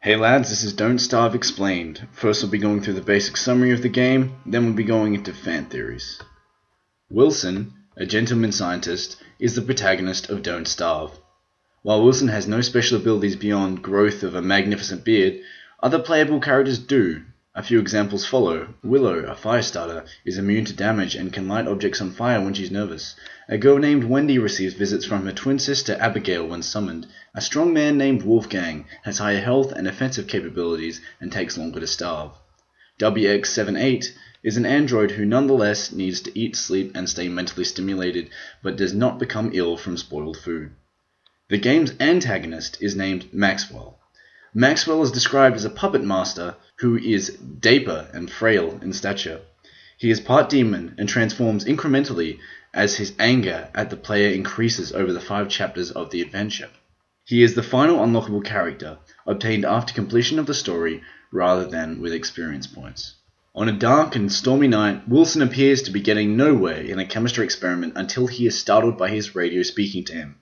Hey lads, this is Don't Starve Explained. First we'll be going through the basic summary of the game, then we'll be going into fan theories. Wilson, a gentleman scientist, is the protagonist of Don't Starve. While Wilson has no special abilities beyond growth of a magnificent beard, other playable characters do. A few examples follow. Willow, a fire starter, is immune to damage and can light objects on fire when she's nervous. A girl named Wendy receives visits from her twin sister Abigail when summoned. A strong man named Wolfgang has higher health and offensive capabilities and takes longer to starve. WX78 is an android who nonetheless needs to eat, sleep, and stay mentally stimulated, but does not become ill from spoiled food. The game's antagonist is named Maxwell. Maxwell is described as a puppet master who is dapper and frail in stature. He is part demon and transforms incrementally as his anger at the player increases over the 5 chapters of the adventure. He is the final unlockable character, obtained after completion of the story rather than with experience points. On a dark and stormy night, Wilson appears to be getting nowhere in a chemistry experiment until he is startled by his radio speaking to him.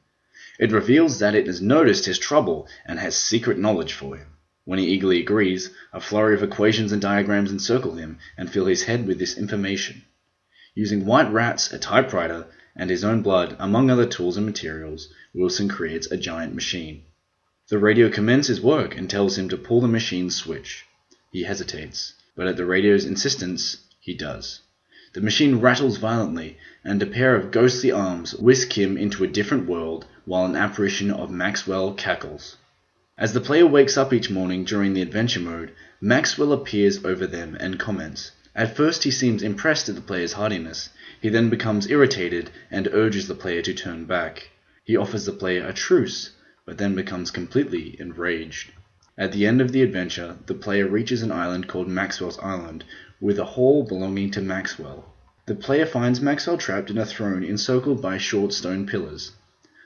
It reveals that it has noticed his trouble and has secret knowledge for him. When he eagerly agrees, a flurry of equations and diagrams encircle him and fill his head with this information. Using white rats, a typewriter, and his own blood, among other tools and materials, Wilson creates a giant machine. The radio commences work and tells him to pull the machine's switch. He hesitates, but at the radio's insistence, he does. The machine rattles violently, and a pair of ghostly arms whisk him into a different world while an apparition of Maxwell cackles. As the player wakes up each morning during the adventure mode, Maxwell appears over them and comments. At first he seems impressed at the player's hardiness. He then becomes irritated and urges the player to turn back. He offers the player a truce, but then becomes completely enraged. At the end of the adventure, the player reaches an island called Maxwell's Island, with a hall belonging to Maxwell. The player finds Maxwell trapped in a throne encircled by short stone pillars.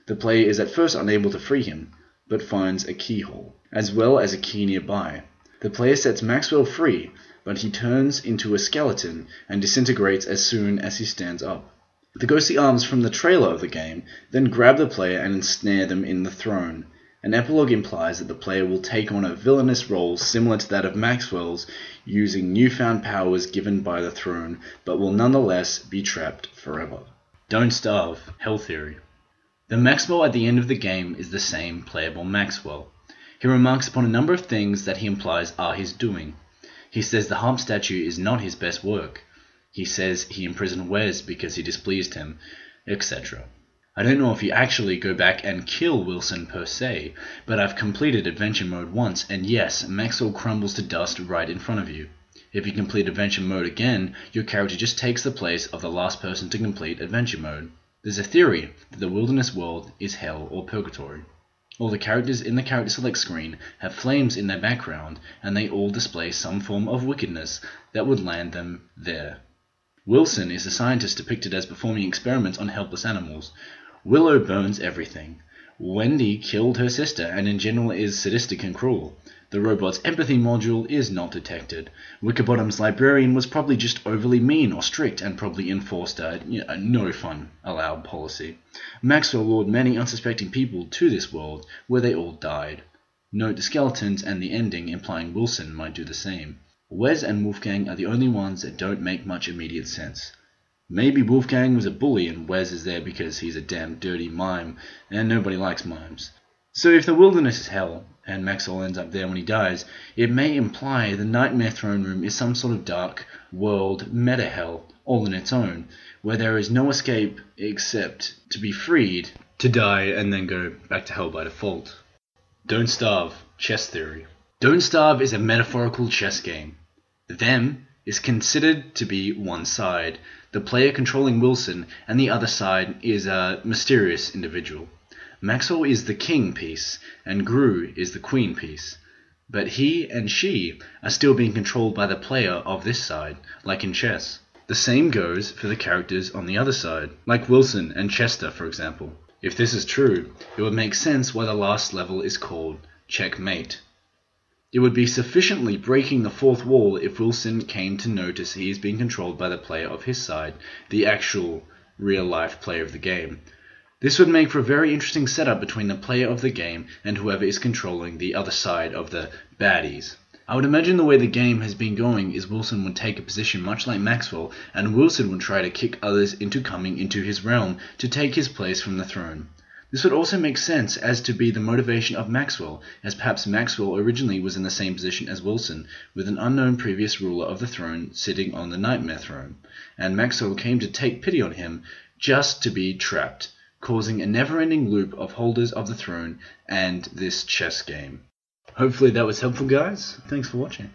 The player is at first unable to free him, but finds a keyhole, as well as a key nearby. The player sets Maxwell free, but he turns into a skeleton and disintegrates as soon as he stands up. The ghostly arms from the trailer of the game then grab the player and ensnare them in the throne. An epilogue implies that the player will take on a villainous role similar to that of Maxwell's, using newfound powers given by the throne, but will nonetheless be trapped forever. Don't Starve, Hell Theory. The Maxwell at the end of the game is the same playable Maxwell. He remarks upon a number of things that he implies are his doing. He says the harp statue is not his best work. He says he imprisoned Wes because he displeased him, etc. I don't know if you actually go back and kill Wilson per se, but I've completed adventure mode once, and yes, Maxwell crumbles to dust right in front of you. If you complete adventure mode again, your character just takes the place of the last person to complete adventure mode. There's a theory that the wilderness world is hell or purgatory. All the characters in the character select screen have flames in their background, and they all display some form of wickedness that would land them there. Wilson is a scientist depicted as performing experiments on helpless animals. Willow burns everything. Wendy killed her sister and in general is sadistic and cruel. The robot's empathy module is not detected. Wickerbottom's librarian was probably just overly mean or strict and probably enforced a no fun allowed policy. Maxwell lured many unsuspecting people to this world where they all died. Note the skeletons and the ending implying Wilson might do the same. Wes and Wolfgang are the only ones that don't make much immediate sense. Maybe Wolfgang was a bully and Wes is there because he's a damn dirty mime, and nobody likes mimes. So if the wilderness is hell, and Maxwell ends up there when he dies, it may imply the Nightmare Throne Room is some sort of dark world meta-hell, all in its own, where there is no escape except to be freed, to die and then go back to hell by default. Don't Starve, Chess Theory. Don't Starve is a metaphorical chess game. Them is considered to be one side, the player controlling Wilson, and the other side is a mysterious individual. Maxwell is the king piece, and Gru is the queen piece. But he and she are still being controlled by the player of this side, like in chess. The same goes for the characters on the other side, like Wilson and Chester, for example. If this is true, it would make sense why the last level is called Checkmate. It would be sufficiently breaking the fourth wall if Wilson came to notice he is being controlled by the player of his side, the actual, real-life player of the game. This would make for a very interesting setup between the player of the game and whoever is controlling the other side of the baddies. I would imagine the way the game has been going is Wilson would take a position much like Maxwell, and Wilson would try to kick others into coming into his realm to take his place from the throne. This would also make sense as to be the motivation of Maxwell, as perhaps Maxwell originally was in the same position as Wilson, with an unknown previous ruler of the throne sitting on the nightmare throne, and Maxwell came to take pity on him just to be trapped, causing a never-ending loop of holders of the throne and this chess game. Hopefully that was helpful, guys. Thanks for watching.